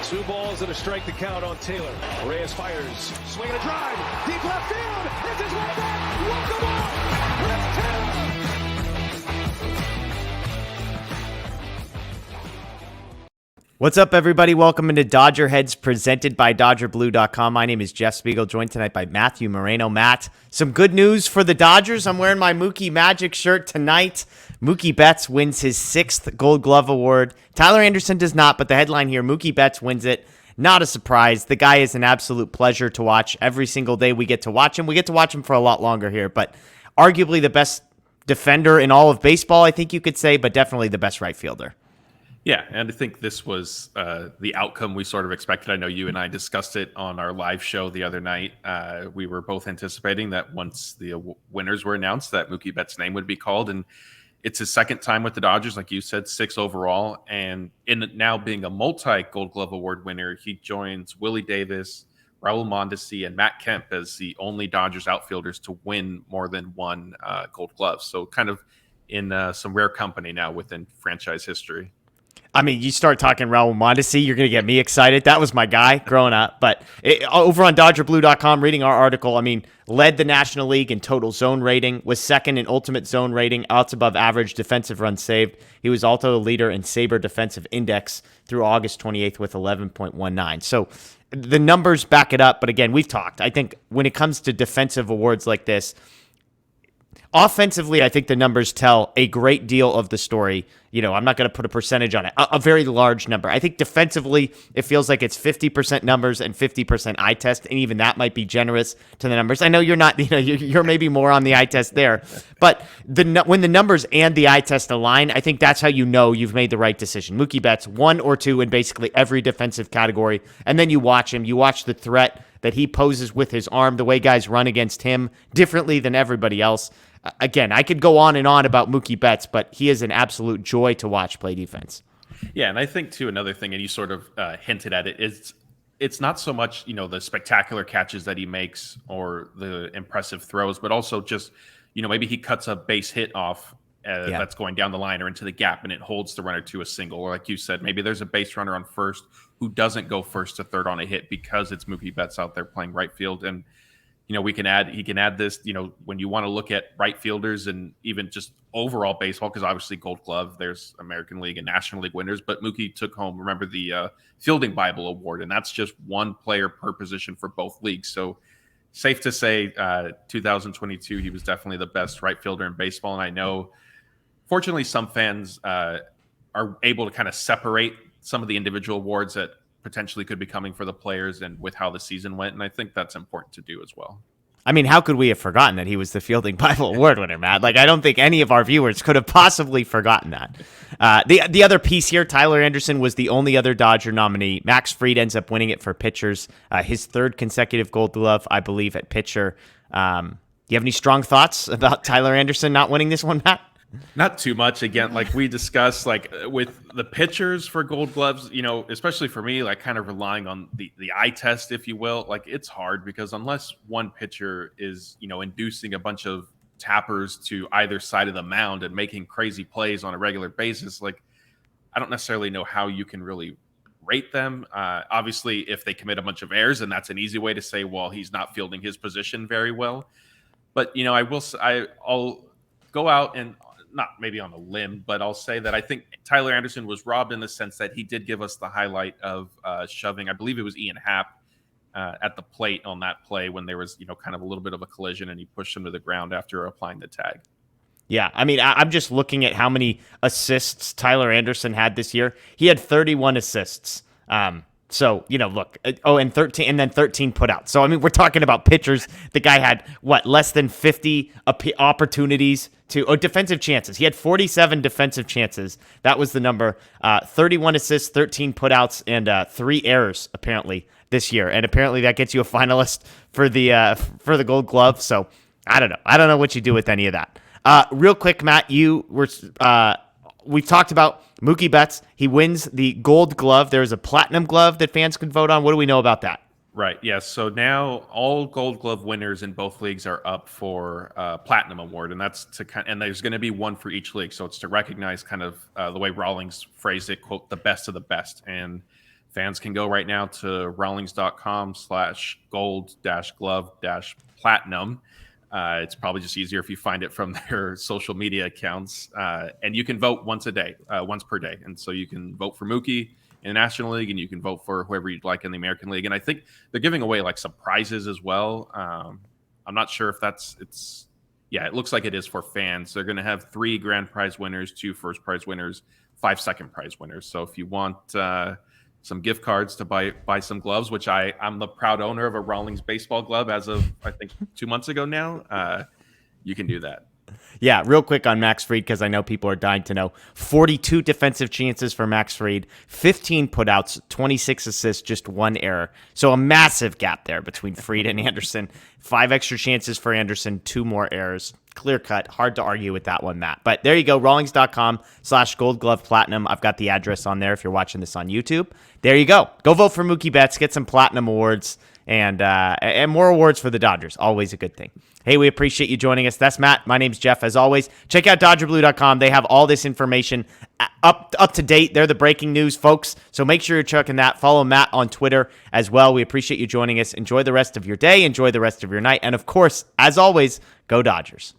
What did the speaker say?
Two balls and a strike to count on Taylor. Reyes fires, swing and a drive, deep left field. This is way back. Walk the ball. Let's Taylor. What's up, everybody? Welcome into DodgerHeads, presented by DodgerBlue.com. My name is Jeff Spiegel, joined tonight by Matthew Moreno. Matt, some good news for the Dodgers. I'm wearing my Mookie Magic shirt tonight. Mookie Betts wins his 6th Gold Glove award. Tyler Anderson does not, but the headline here, Mookie Betts wins it. Not a surprise. The guy is an absolute pleasure to watch. Every single day we get to watch him. We get to watch him for a lot longer here, but arguably the best defender in all of baseball, I think you could say, but definitely the best right fielder. Yeah, and I think this was the outcome we sort of expected. I know you and I discussed it on our live show the other night. We were both anticipating that once the winners were announced that Mookie Betts' name would be called, and it's his second time with the Dodgers, like you said, 6 overall. And in now being a multi-Gold Glove Award winner, he joins Willie Davis, Raul Mondesi, and Matt Kemp as the only Dodgers outfielders to win more than one Gold Glove. So kind of in some rare company now within franchise history. I mean, you start talking Raul Mondesi, you're going to get me excited. That was my guy growing up. But over on DodgerBlue.com, reading our article, I mean, led the National League in total zone rating, was second in ultimate zone rating, outs above average defensive runs saved. He was also a leader in Sabre defensive index through August 28th with 11.19. So the numbers back it up. But again, we've talked. I think when it comes to defensive awards like this, offensively, I think the numbers tell a great deal of the story. You know, I'm not going to put a percentage on it, a very large number. I think defensively, it feels like it's 50% numbers and 50% eye test, and even that might be generous to the numbers. I know you're not, you're maybe more on the eye test there, but when the numbers and the eye test align, I think that's how you know you've made the right decision. Mookie Betts, 1 or 2 in basically every defensive category, and then you watch him, you watch the threat that he poses with his arm, the way guys run against him differently than everybody else. Again, I could go on and on about Mookie Betts, but he is an absolute joy to watch play defense. Yeah, and I think, too, another thing, and you sort of hinted at it, is it's not so much, the spectacular catches that he makes or the impressive throws, but also just, maybe he cuts a base hit off that's going down the line or into the gap, and it holds the runner to a single. Or like you said, maybe there's a base runner on first who doesn't go first to third on a hit because it's Mookie Betts out there playing right field. And he can add this, when you want to look at right fielders and even just overall baseball, because obviously Gold Glove, there's American League and National League winners, but Mookie took home, remember, the Fielding Bible Award, and that's just one player per position for both leagues. So safe to say 2022, he was definitely the best right fielder in baseball. And I know, fortunately, some fans are able to kind of separate some of the individual awards that potentially could be coming for the players and with how the season went. And I think that's important to do as well. I mean, how could we have forgotten that he was the Fielding Bible Award winner, Matt? Like, I don't think any of our viewers could have possibly forgotten that. The other piece here, Tyler Anderson was the only other Dodger nominee. Max Fried ends up winning it for pitchers. His 3rd consecutive Gold Glove, I believe, at pitcher. Do you have any strong thoughts about Tyler Anderson not winning this one, Matt? Not too much. Again, like we discussed, like with the pitchers for Gold Gloves, especially for me, like kind of relying on the eye test, if you will, like it's hard because unless one pitcher is, inducing a bunch of tappers to either side of the mound and making crazy plays on a regular basis, like I don't necessarily know how you can really rate them. Obviously, if they commit a bunch of errors, and that's an easy way to say, well, he's not fielding his position very well. But, I'll go out and not maybe on a limb, but I'll say that I think Tyler Anderson was robbed in the sense that he did give us the highlight of shoving, I believe it was Ian Happ at the plate on that play when there was, kind of a little bit of a collision and he pushed him to the ground after applying the tag. Yeah, I mean, I'm just looking at how many assists Tyler Anderson had this year. He had 31 assists. So, look, and 13, and then 13 put out. So, I mean, we're talking about pitchers. The guy had, less than 50 opportunities defensive chances. He had 47 defensive chances. That was the number. 31 assists, 13 putouts, and 3 errors, apparently, this year. And apparently that gets you a finalist for the Gold Glove. So, I don't know. I don't know what you do with any of that. Real quick, Matt, we've talked about Mookie Betts. He wins the Gold Glove. There's a Platinum Glove that fans can vote on. What do we know about that? Right. Yes. So now all Gold Glove winners in both leagues are up for Platinum Award, and and there's going to be one for each league. So it's to recognize kind of the way Rawlings phrased it, quote, the best of the best. And fans can go right now to rawlings.com/gold-glove-platinum. It's probably just easier if you find it from their social media accounts. And you can vote once per day. And so you can vote for Mookie in the National League, and you can vote for whoever you'd like in the American League. And I think they're giving away like some prizes as well. I'm not sure if it looks like it is for fans. They're going to have 3 grand prize winners, 2 first prize winners, 5 second prize winners. So if you want some gift cards to buy some gloves, which I'm the proud owner of a Rawlings baseball glove as of, I think, 2 months ago now, you can do that. Yeah, real quick on Max Fried, because I know people are dying to know. 42 defensive chances for Max Fried, 15 putouts, 26 assists, just 1 error. So a massive gap there between Fried and Anderson. 5 extra chances for Anderson, 2 more errors. Clear cut. Hard to argue with that one, Matt. But there you go, rawlings.com/gold-glove-platinum. I've got the address on there if you're watching this on YouTube. There you go. Go vote for Mookie Betts. Get some platinum awards and more awards for the Dodgers. Always a good thing. Hey, we appreciate you joining us. That's Matt. My name's Jeff, as always. Check out DodgerBlue.com. They have all this information up to date. They're the breaking news, folks. So make sure you're checking that. Follow Matt on Twitter as well. We appreciate you joining us. Enjoy the rest of your day. Enjoy the rest of your night. And, of course, as always, go Dodgers.